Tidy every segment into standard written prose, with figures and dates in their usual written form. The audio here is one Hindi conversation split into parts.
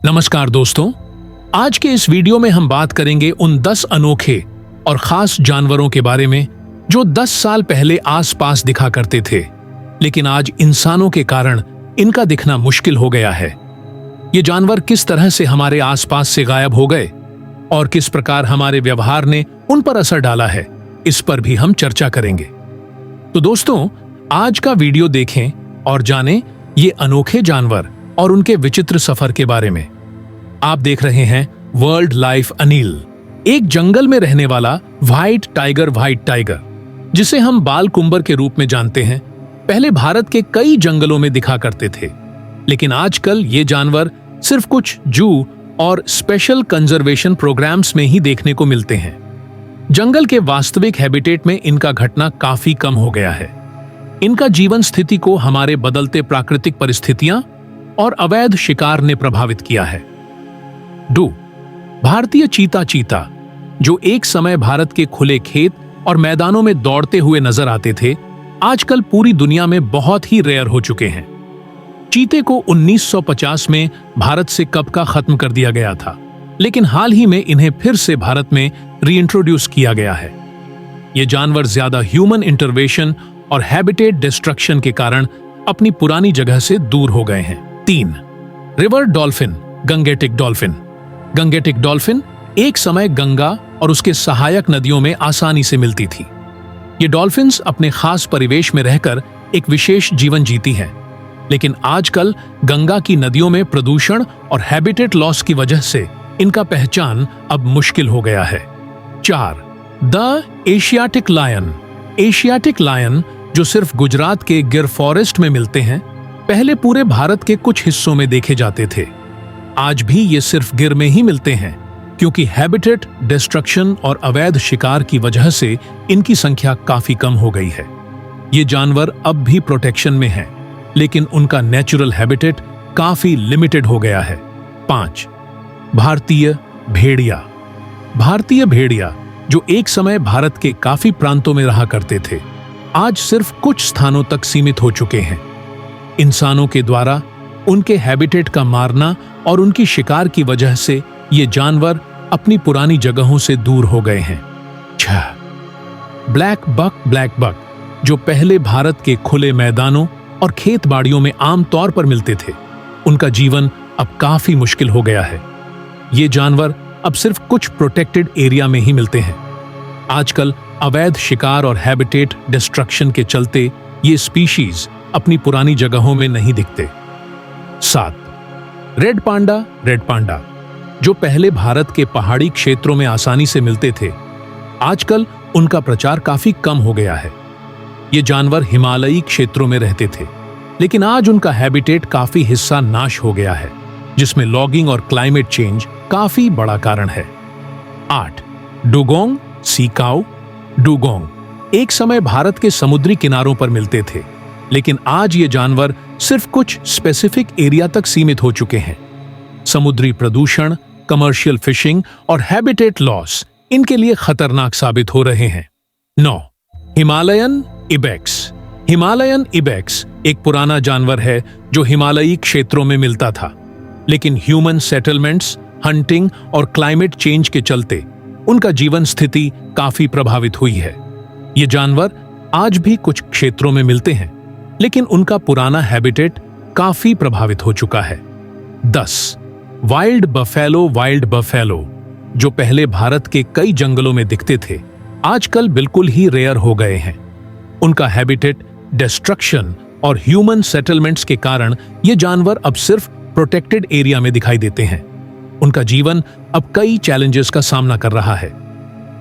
नमस्कार दोस्तों, आज के इस वीडियो में हम बात करेंगे उन 10 अनोखे और खास जानवरों के बारे में जो 10 साल पहले आसपास दिखा करते थे, लेकिन आज इंसानों के कारण इनका दिखना मुश्किल हो गया है। ये जानवर किस तरह से हमारे आसपास से गायब हो गए और किस प्रकार हमारे व्यवहार ने उन पर असर डाला है, इस पर भी हम चर्चा करेंगे। तो दोस्तों, आज का वीडियो देखें और जानें ये अनोखे जानवर और उनके विचित्र सफर के बारे में। आप देख रहे हैं वर्ल्ड लाइफ अनिल, एक जंगल में रहने वाला व्हाइट टाइगर, जिसे हम बाल कुंबर के रूप में जानते हैं। पहले भारत के कई जंगलों में दिखा करते थे, लेकिन आजकल ये जानवर सिर्फ कुछ जू और स्पेशल कंजर्वेशन प्रोग्राम्स में ही देखने को मिलते हैं। जंगल के वास्तविक हैबिटेट में इनका घटना काफी कम हो गया है। इनका जीवन स्थिति को हमारे बदलते प्राकृतिक परिस्थितियां और अवैध शिकार ने प्रभावित किया है। भारतीय चीता, जो एक समय भारत के खुले खेत और मैदानों में दौड़ते हुए नजर आते थे, आजकल पूरी दुनिया में बहुत ही रेयर हो चुके हैं। चीते को 1950 में भारत से कब का खत्म कर दिया गया था, लेकिन हाल ही में इन्हें फिर से भारत में रीइंट्रोड्यूस किया गया है। ये जानवर ज्यादा ह्यूमन इंटरवेंशन और हैबिटेट डिस्ट्रक्शन के कारण अपनी पुरानी जगह से दूर हो गए हैं। 3. रिवर डॉल्फिन, गंगेटिक डॉल्फिन एक समय गंगा और उसके सहायक नदियों में आसानी से मिलती थी। ये डॉल्फिन्स अपने खास परिवेश में रहकर एक विशेष जीवन जीती हैं, लेकिन आजकल गंगा की नदियों में प्रदूषण और हैबिटेट लॉस की वजह से इनका पहचान अब मुश्किल हो गया है। 4. द एशियाटिक लायन, जो सिर्फ गुजरात के गिर फॉरेस्ट में मिलते हैं, पहले पूरे भारत के कुछ हिस्सों में देखे जाते थे। आज भी ये सिर्फ गिर में ही मिलते हैं, क्योंकि हैबिटेट डिस्ट्रक्शन और अवैध शिकार की वजह से इनकी संख्या काफी कम हो गई है। ये जानवर अब भी प्रोटेक्शन में हैं, लेकिन उनका नेचुरल हैबिटेट काफी लिमिटेड हो गया है। 5. भारतीय भेड़िया, जो एक समय भारत के काफी प्रांतों में रहा करते थे, आज सिर्फ कुछ स्थानों तक सीमित हो चुके हैं। इंसानों के द्वारा उनके हैबिटेट का मारना और उनकी शिकार की वजह से ये जानवर अपनी पुरानी जगहों से दूर हो गए हैं। 6. ब्लैक बक, जो पहले भारत के खुले मैदानों और खेत बाड़ियों में आमतौर पर मिलते थे, उनका जीवन अब काफी मुश्किल हो गया है। ये जानवर अब सिर्फ कुछ प्रोटेक्टेड एरिया में ही मिलते हैं। आजकल अवैध शिकार और हैबिटेट डिस्ट्रक्शन के चलते ये स्पीशीज अपनी पुरानी जगहों में नहीं दिखते। 7. रेड पांडा, जो पहले भारत के पहाड़ी क्षेत्रों में आसानी से मिलते थे, आजकल उनका प्रचार काफी कम हो गया है। ये जानवर हिमालयी क्षेत्रों में रहते थे, लेकिन आज उनका हैबिटेट काफी हिस्सा नाश हो गया है, जिसमें लॉगिंग और क्लाइमेट चेंज काफी बड़ा कारण है। 8. डुगोंग सी काऊ, एक समय भारत के समुद्री किनारों पर मिलते थे, लेकिन आज ये जानवर सिर्फ कुछ स्पेसिफिक एरिया तक सीमित हो चुके हैं। समुद्री प्रदूषण, कमर्शियल फिशिंग और हैबिटेट लॉस इनके लिए खतरनाक साबित हो रहे हैं। 9. हिमालयन इबेक्स एक पुराना जानवर है जो हिमालयी क्षेत्रों में मिलता था, लेकिन ह्यूमन सेटलमेंट्स, हंटिंग और क्लाइमेट चेंज के चलते उनका जीवन स्थिति काफी प्रभावित हुई है। ये जानवर आज भी कुछ क्षेत्रों में मिलते हैं, लेकिन उनका पुराना हैबिटेट काफी प्रभावित हो चुका है। 10. वाइल्ड बफेलो, जो पहले भारत के कई जंगलों में दिखते थे, आजकल बिल्कुल ही रेयर हो गए हैं। उनका हैबिटेट डिस्ट्रक्शन और ह्यूमन सेटलमेंट्स के कारण ये जानवर अब सिर्फ प्रोटेक्टेड एरिया में दिखाई देते हैं। उनका जीवन अब कई चैलेंजेस का सामना कर रहा है।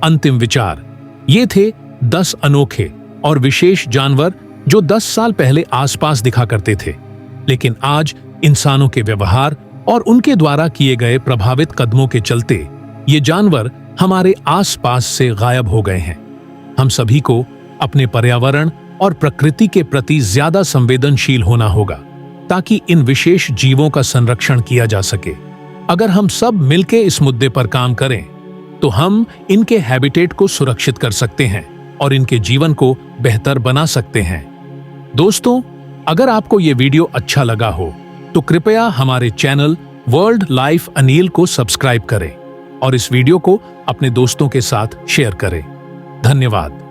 अंतिम विचार, ये थे 10 अनोखे और विशेष जानवर जो 10 साल पहले आसपास दिखा करते थे, लेकिन आज इंसानों के व्यवहार और उनके द्वारा किए गए प्रभावित कदमों के चलते ये जानवर हमारे आसपास से गायब हो गए हैं। हम सभी को अपने पर्यावरण और प्रकृति के प्रति ज्यादा संवेदनशील होना होगा, ताकि इन विशेष जीवों का संरक्षण किया जा सके। अगर हम सब मिलकर इस मुद्दे पर काम करें, तो हम इनके हैबिटेट को सुरक्षित कर सकते हैं और इनके जीवन को बेहतर बना सकते हैं। दोस्तों, अगर आपको ये वीडियो अच्छा लगा हो तो कृपया हमारे चैनल वर्ल्ड लाइफ अनिल को सब्सक्राइब करें और इस वीडियो को अपने दोस्तों के साथ शेयर करें। धन्यवाद।